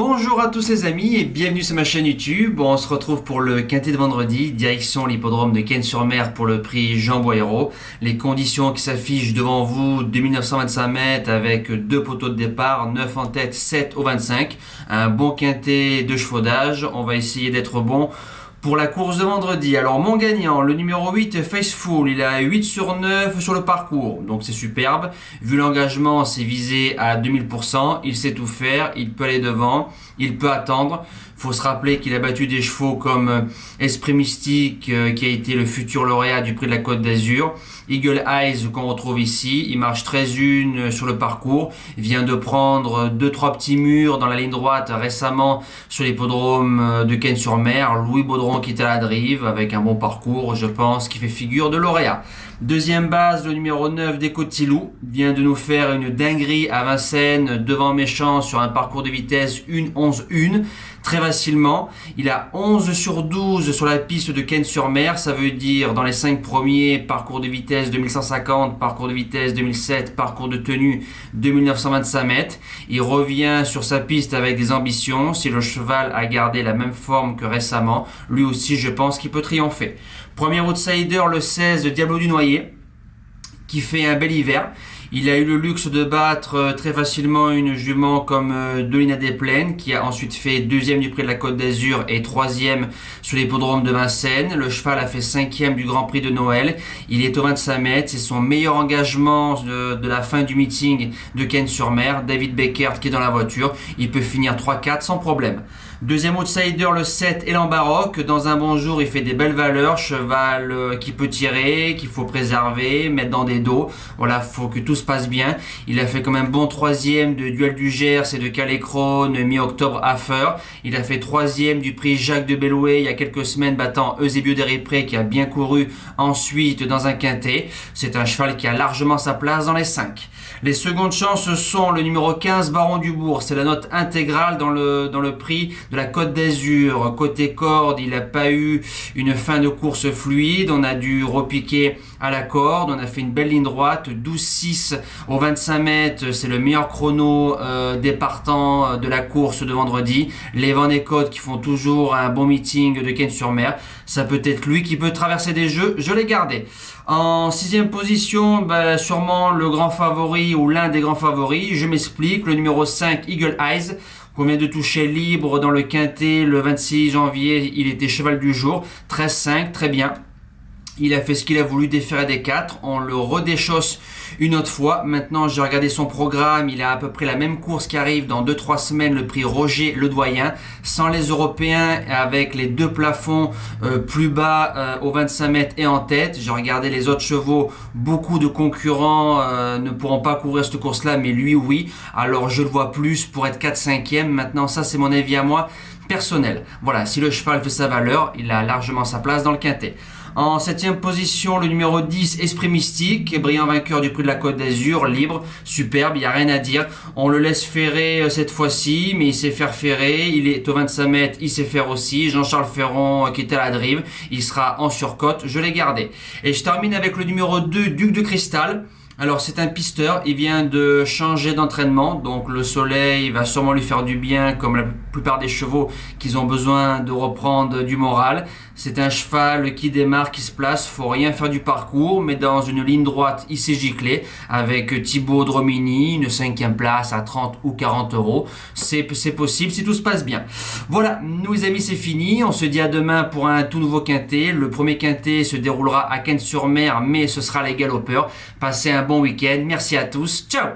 Bonjour à tous les amis et bienvenue sur ma chaîne YouTube. On se retrouve pour le quintet de vendredi, direction l'hippodrome de Cannes-sur-Mer pour le prix Jean Boireau. Les conditions qui s'affichent devant vous, 2925 mètres avec deux poteaux de départ, 9 en tête, 7 au 25. Un bon quintet de chevaudage, on va essayer d'être bon pour la course de vendredi. Alors mon gagnant, le numéro 8, Faceful, il a 8 sur 9 sur le parcours, donc c'est superbe. Vu l'engagement, c'est visé à 2000%, il sait tout faire, il peut aller devant, il peut attendre. Faut se rappeler qu'il a battu des chevaux comme Esprit Mystique, qui a été le futur lauréat du prix de la Côte d'Azur. Eagle Eyes qu'on retrouve ici, il marche 13-1 sur le parcours, il vient de prendre 2-3 petits murs dans la ligne droite récemment sur l'hippodrome de Cannes-sur-Mer. Louis Baudron qui est à la drive avec un bon parcours, je pense, qui fait figure de lauréat. Deuxième base, le numéro 9 des Cotilou vient de nous faire une dinguerie à Vincennes devant Méchant sur un parcours de vitesse 1-11-1 très facilement. Il a 11 sur 12 sur la piste de Cannes-sur-Mer, ça veut dire dans les 5 premiers, parcours de vitesse 2150, parcours de vitesse 2007, parcours de tenue 2925 mètres. Il revient sur sa piste avec des ambitions. Si le cheval a gardé la même forme que récemment, lui aussi je pense qu'il peut triompher. Premier outsider, le 16 Diablo du Noyer, qui fait un bel hiver. Il a eu le luxe de battre très facilement une jument comme Dolina des Plaines, qui a ensuite fait deuxième du prix de la Côte d'Azur et troisième sur l'hippodrome de Vincennes. Le cheval a fait cinquième du Grand Prix de Noël. Il est au 25 mètres. C'est son meilleur engagement de la fin du meeting de Cannes-sur-Mer. David Beckert qui est dans la voiture. Il peut finir 3-4 sans problème. Deuxième outsider, le 7, Élan Baroque. Dans un bon jour, il fait des belles valeurs. Cheval qui peut tirer, qu'il faut préserver, mettre dans des dos. Voilà, faut que tout se passe bien. Il a fait quand même bon troisième de Duel du Gers et de Calais-Crone mi-octobre à Feur. Il a fait troisième du prix Jacques de Bellouet il y a quelques semaines, battant Eusebio Desripré qui a bien couru ensuite dans un quintet. C'est un cheval qui a largement sa place dans les 5. Les secondes chances sont le numéro 15, Baron du Bourg. C'est la note intégrale dans le prix de la Côte d'Azur. Côté corde, il n'a pas eu une fin de course fluide. On a dû repiquer à la corde. On a fait une belle ligne droite. 12-6 au 25 mètres. C'est le meilleur chrono des partants de la course de vendredi. Les Van Écoute qui font toujours un bon meeting de Cannes-sur-Mer. Ça peut être lui qui peut traverser des jeux. Je l'ai gardé. En sixième position, sûrement le grand favori ou l'un des grands favoris. Je m'explique. Le numéro 5, Eagle Eyes. On vient de toucher libre dans le quintet le 26 janvier. Il était cheval du jour. 13-5, très bien. Il a fait ce qu'il a voulu, déférer des 4. On le redéchausse une autre fois. Maintenant, j'ai regardé son programme. Il a à peu près la même course qui arrive dans 2-3 semaines, le prix Roger Ledoyen. Sans les Européens, avec les deux plafonds plus bas au 25 mètres et en tête. J'ai regardé les autres chevaux. Beaucoup de concurrents ne pourront pas courir cette course-là, mais lui, oui. Alors, je le vois plus pour être 4-5e. Maintenant, ça, c'est mon avis à moi personnel. Voilà, si le cheval fait sa valeur, il a largement sa place dans le quintet. En 7e position, le numéro 10, Esprit Mystique, brillant vainqueur du prix de la Côte d'Azur, libre, superbe, il n'y a rien à dire. On le laisse ferrer cette fois-ci, mais il sait faire ferrer, il est au 25 mètres, il sait faire aussi. Jean-Charles Ferron qui était à la drive, il sera en surcote, je l'ai gardé. Et je termine avec le numéro 2, Duc de Cristal. Alors c'est un pisteur, il vient de changer d'entraînement, donc le soleil va sûrement lui faire du bien comme la plupart des chevaux qui ont besoin de reprendre du moral. C'est un cheval qui démarre, qui se place, faut rien faire du parcours, mais dans une ligne droite il s'est giclé avec Thibaut Dromini, une 5e place à 30 ou 40 euros. C'est possible si tout se passe bien. Voilà, nous les amis, c'est fini, on se dit à demain pour un tout nouveau quintet. Le premier quintet se déroulera à Cannes-sur-Mer, mais ce sera les galopeurs. Passez un bon week-end, merci à tous, ciao!